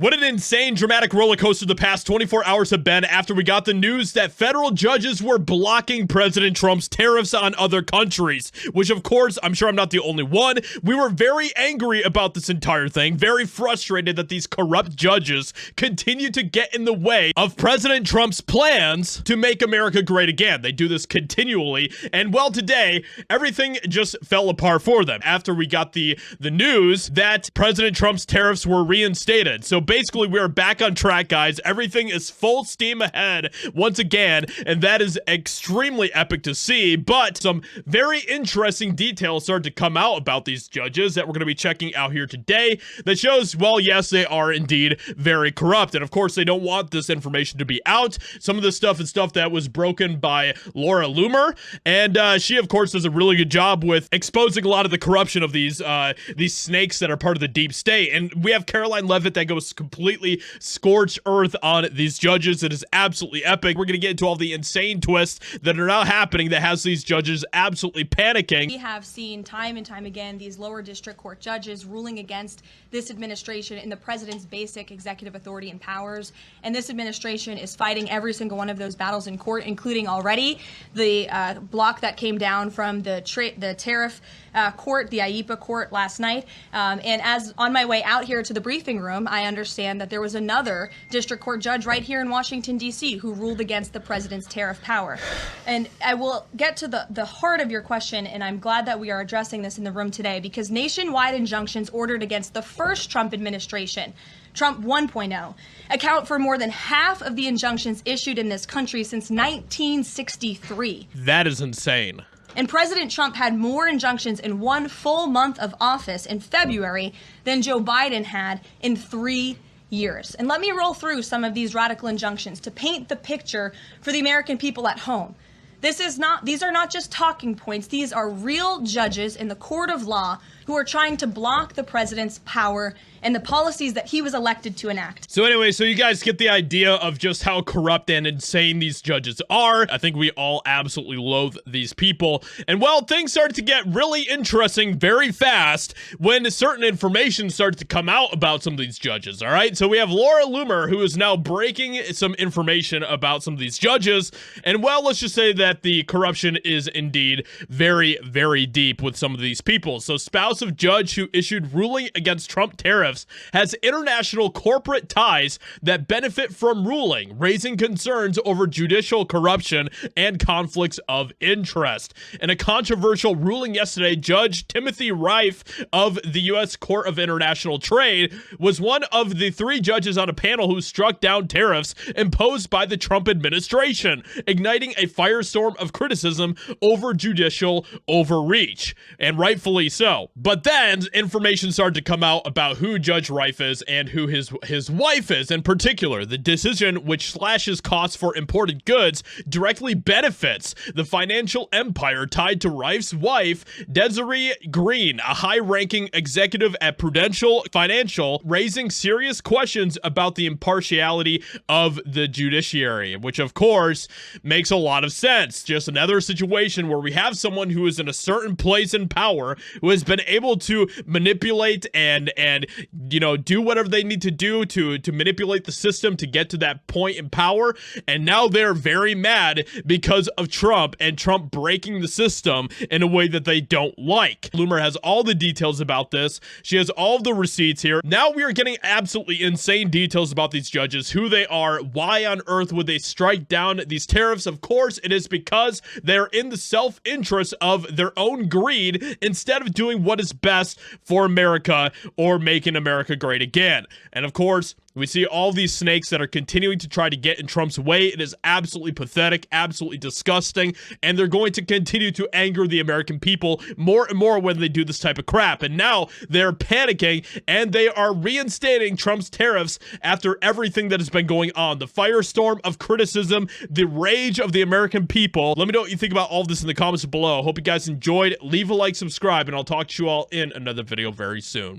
What an insane, dramatic roller coaster the past 24 hours have been after we got the news that federal judges were blocking President Trump's tariffs on other countries, which of course, I'm sure I'm not the only one. We were very angry about this entire thing, very frustrated that these corrupt judges continue to get in the way of President Trump's plans to make America great again. They do this continually, and well, today, everything just fell apart for them after we got the news that President Trump's tariffs were reinstated. So basically, we are back on track, guys. Everything is full steam ahead once again, and that is extremely epic to see. But some very interesting details started to come out about these judges that we're going to be checking out here today that shows, well, yes, they are indeed very corrupt. And of course, they don't want this information to be out. Some of this stuff is stuff that was broken by Laura Loomer, and she, of course, does a really good job with exposing a lot of the corruption of these snakes that are part of the deep state. And we have Caroline Levitt that goes completely scorched earth on these judges. It is absolutely epic. We're going to get into all the insane twists that are now happening that has these judges absolutely panicking. We have seen time and time again these lower district court judges ruling against this administration in the president's basic executive authority and powers. And this administration is fighting every single one of those battles in court, including already the block that came down from the tariff court, the IEPA court last night. And as on my way out here to the briefing room, I understand that there was another district court judge right here in Washington, D.C. who ruled against the president's tariff power. And I will get to the heart of your question, and I'm glad that we are addressing this in the room today, because nationwide injunctions ordered against the first Trump administration, Trump 1.0, account for more than half of the injunctions issued in this country since 1963. That is insane. And President Trump had more injunctions in one full month of office in February than Joe Biden had in 3 years. And let me roll through some of these radical injunctions to paint the picture for the American people at home. These are not just talking points. These are real judges in the court of law who are trying to block the president's power and the policies that he was elected to enact. So anyway, so you guys get the idea of just how corrupt and insane these judges are. I think we all absolutely loathe these people. And well, things started to get really interesting very fast when certain information started to come out about some of these judges, all right? So we have Laura Loomer, who is now breaking some information about some of these judges. And well, let's just say that the corruption is indeed very, very deep with some of these people. So spouse of judge who issued ruling against Trump tariffs has international corporate ties that benefit from ruling, raising concerns over judicial corruption and conflicts of interest. In a controversial ruling yesterday, Judge Timothy Rife of the U.S. Court of International Trade was one of the 3 judges on a panel who struck down tariffs imposed by the Trump administration, igniting a firestorm of criticism over judicial overreach, and rightfully so. But then information started to come out about who Judge Rife is and who his wife is in particular. The decision, which slashes costs for imported goods, directly benefits the financial empire tied to Rife's wife, Desiree Green, a high-ranking executive at Prudential Financial, raising serious questions about the impartiality of the judiciary, which of course makes a lot of sense. Just another situation where we have someone who is in a certain place in power who has been able to manipulate and do whatever they need to do to manipulate the system to get to that point in power. And now they're very mad because of Trump and Trump breaking the system in a way that they don't like. Loomer has all the details about this. She has all of the receipts here. Now we are getting absolutely insane details about these judges, who they are, why on earth would they strike down these tariffs. Of course, it is because they're in the self-interest of their own greed instead of doing what is best for America or making America great again. And of course, we see all these snakes that are continuing to try to get in Trump's way. It is absolutely pathetic, absolutely disgusting, and they're going to continue to anger the American people more and more when they do this type of crap. And now they're panicking, and they are reinstating Trump's tariffs after everything that has been going on. The firestorm of criticism, the rage of the American people. Let me know what you think about all of this in the comments below. Hope you guys enjoyed. Leave a like, subscribe, and I'll talk to you all in another video very soon.